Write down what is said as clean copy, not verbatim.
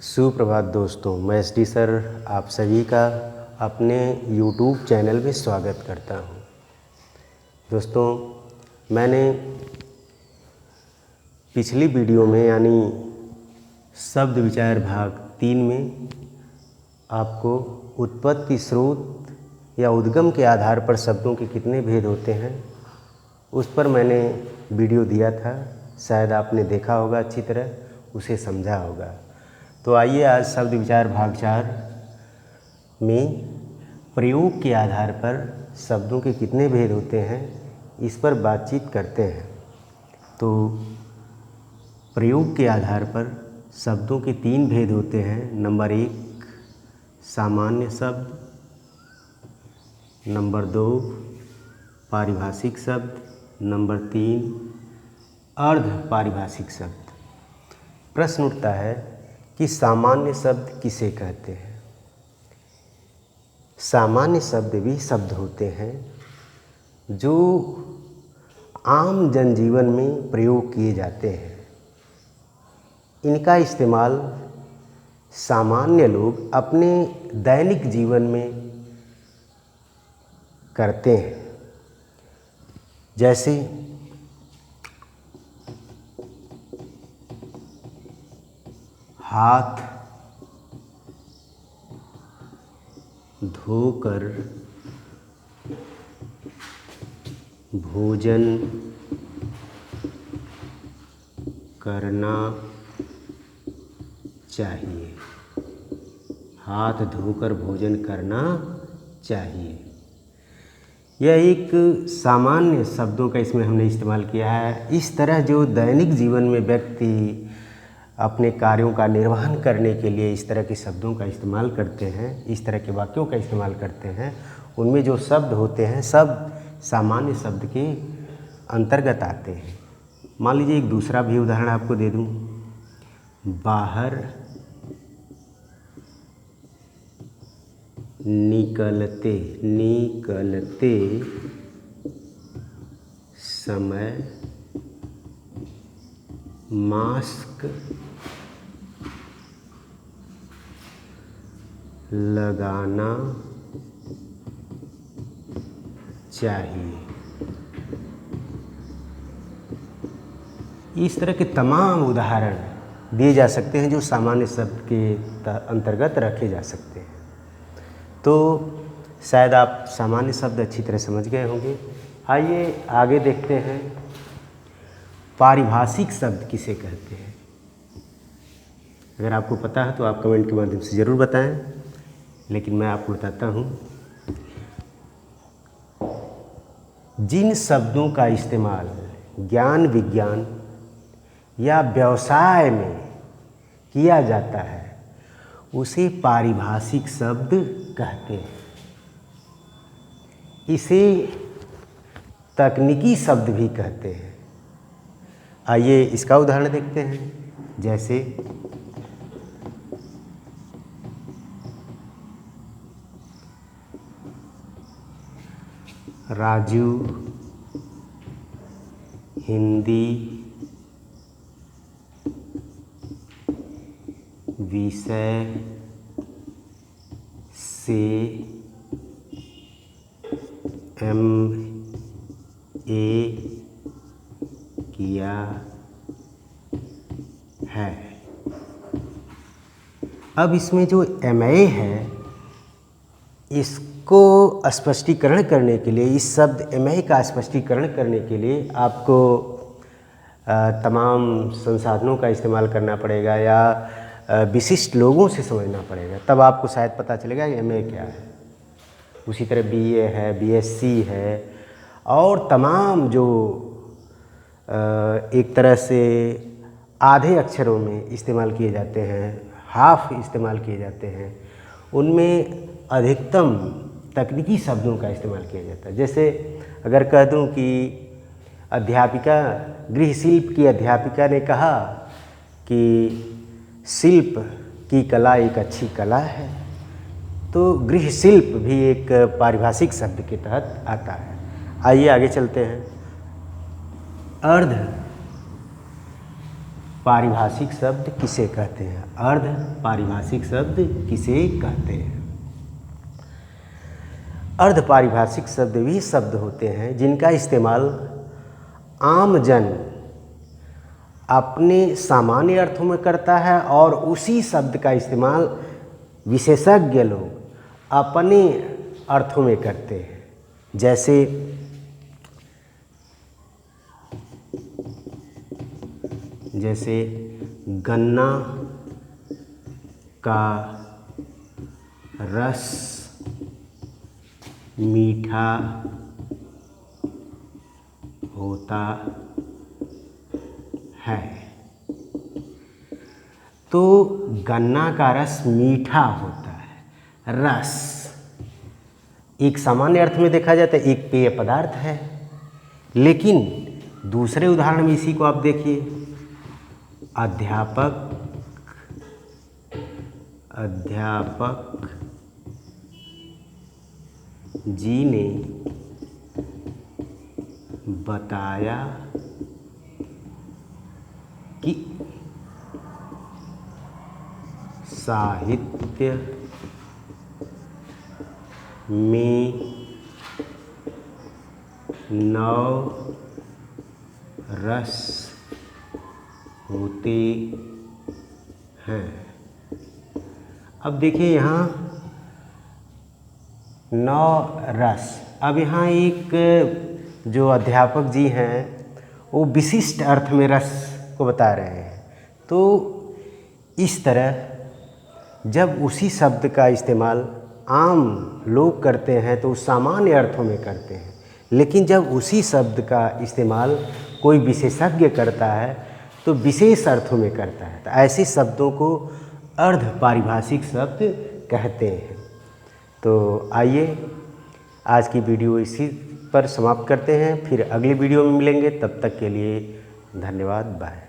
सुप्रभात दोस्तों, मैं एसडी सर आप सभी का अपने YouTube चैनल में स्वागत करता हूं। दोस्तों, मैंने पिछली वीडियो में यानी शब्द विचार भाग 3 में आपको उत्पत्ति, स्रोत या उद्गम के आधार पर शब्दों के कितने भेद होते हैं उस पर मैंने वीडियो दिया था। शायद आपने देखा होगा, अच्छी तरह उसे समझा होगा। तो आइए आज शब्द विचार भाग 4 में प्रयोग के आधार पर शब्दों के कितने भेद होते हैं इस पर बातचीत करते हैं। तो प्रयोग के आधार पर शब्दों के 3 भेद होते हैं। नंबर 1 सामान्य शब्द, नंबर 2 पारिभाषिक शब्द, नंबर 3 अर्ध पारिभाषिक शब्द। प्रश्न उठता है कि सामान्य शब्द किसे कहते हैं। सामान्य शब्द भी शब्द होते हैं जो आम जनजीवन में प्रयोग किए जाते हैं। इनका इस्तेमाल सामान्य लोग अपने दैनिक जीवन में करते हैं। जैसे हाथ धोकर भोजन करना चाहिए। हाथ धोकर भोजन करना चाहिए। यह एक सामान्य शब्दों का इसमें हमने इस्तेमाल किया है। इस तरह जो दैनिक जीवन में व्यक्ति अपने कार्यों का निर्वहन करने के लिए इस तरह के शब्दों का इस्तेमाल करते हैं, इस तरह के वाक्यों का इस्तेमाल करते हैं, उनमें जो शब्द होते हैं सब सामान्य शब्द के अंतर्गत आते हैं। मान लीजिए एक दूसरा भी उदाहरण आपको दे दूं। बाहर निकलते समय मास्क लगाना चाहिए। इस तरह के तमाम उदाहरण दिए जा सकते हैं जो सामान्य शब्द के अंतर्गत रखे जा सकते हैं। तो शायद आप सामान्य शब्द अच्छी तरह समझ गए होंगे। आइए आगे देखते हैं पारिभाषिक शब्द किसे कहते हैं। अगर आपको पता है तो आप कमेंट के माध्यम से ज़रूर बताएं, लेकिन मैं आपको बताता हूँ। जिन शब्दों का इस्तेमाल ज्ञान, विज्ञान या व्यवसाय में किया जाता है उसे पारिभाषिक शब्द कहते हैं। इसे तकनीकी शब्द भी कहते हैं। आइए इसका उदाहरण देखते हैं। जैसे राजू हिंदी विषय से MA किया है। अब इसमें जो MA है इसको स्पष्टीकरण करने के लिए, इस शब्द MA का स्पष्टीकरण करने के लिए आपको तमाम संसाधनों का इस्तेमाल करना पड़ेगा या विशिष्ट लोगों से समझना पड़ेगा, तब आपको शायद पता चलेगा कि MA क्या है। उसी तरह BA है, BSc है और तमाम जो एक तरह से आधे अक्षरों में इस्तेमाल किए जाते हैं, हाफ इस्तेमाल किए जाते हैं, उनमें अधिकतम तकनीकी शब्दों का इस्तेमाल किया जाता है। जैसे अगर कह दूं कि अध्यापिका, गृह शिल्प की अध्यापिका ने कहा कि शिल्प की कला एक अच्छी कला है, तो गृह शिल्प भी एक पारिभाषिक शब्द के तहत आता है। आइए आगे चलते हैं। अर्ध पारिभाषिक शब्द किसे कहते हैं? अर्ध पारिभाषिक शब्द किसे कहते हैं? अर्ध पारिभाषिक शब्द वे शब्द होते हैं जिनका इस्तेमाल आम जन अपने सामान्य अर्थों में करता है और उसी शब्द का इस्तेमाल विशेषज्ञ लोग अपने अर्थों में करते हैं। जैसे गन्ना का रस मीठा होता है। तो गन्ना का रस मीठा होता है। रस एक सामान्य अर्थ में देखा जाता है एक पेय पदार्थ है, लेकिन दूसरे उदाहरण में इसी को आप देखिए, अध्यापक जी ने बताया कि साहित्य में 9 रस होते हैं। अब देखिए यहाँ 9 रस। अब यहाँ एक जो अध्यापक जी हैं वो विशिष्ट अर्थ में रस को बता रहे हैं। तो इस तरह जब उसी शब्द का इस्तेमाल आम लोग करते हैं तो सामान्य अर्थों में करते हैं, लेकिन जब उसी शब्द का इस्तेमाल कोई विशेषज्ञ करता है तो विशेष अर्थों में करता है। तो ऐसे शब्दों को अर्ध पारिभाषिक शब्द कहते हैं। तो आइए आज की वीडियो इसी पर समाप्त करते हैं, फिर अगली वीडियो में मिलेंगे। तब तक के लिए धन्यवाद, बाय।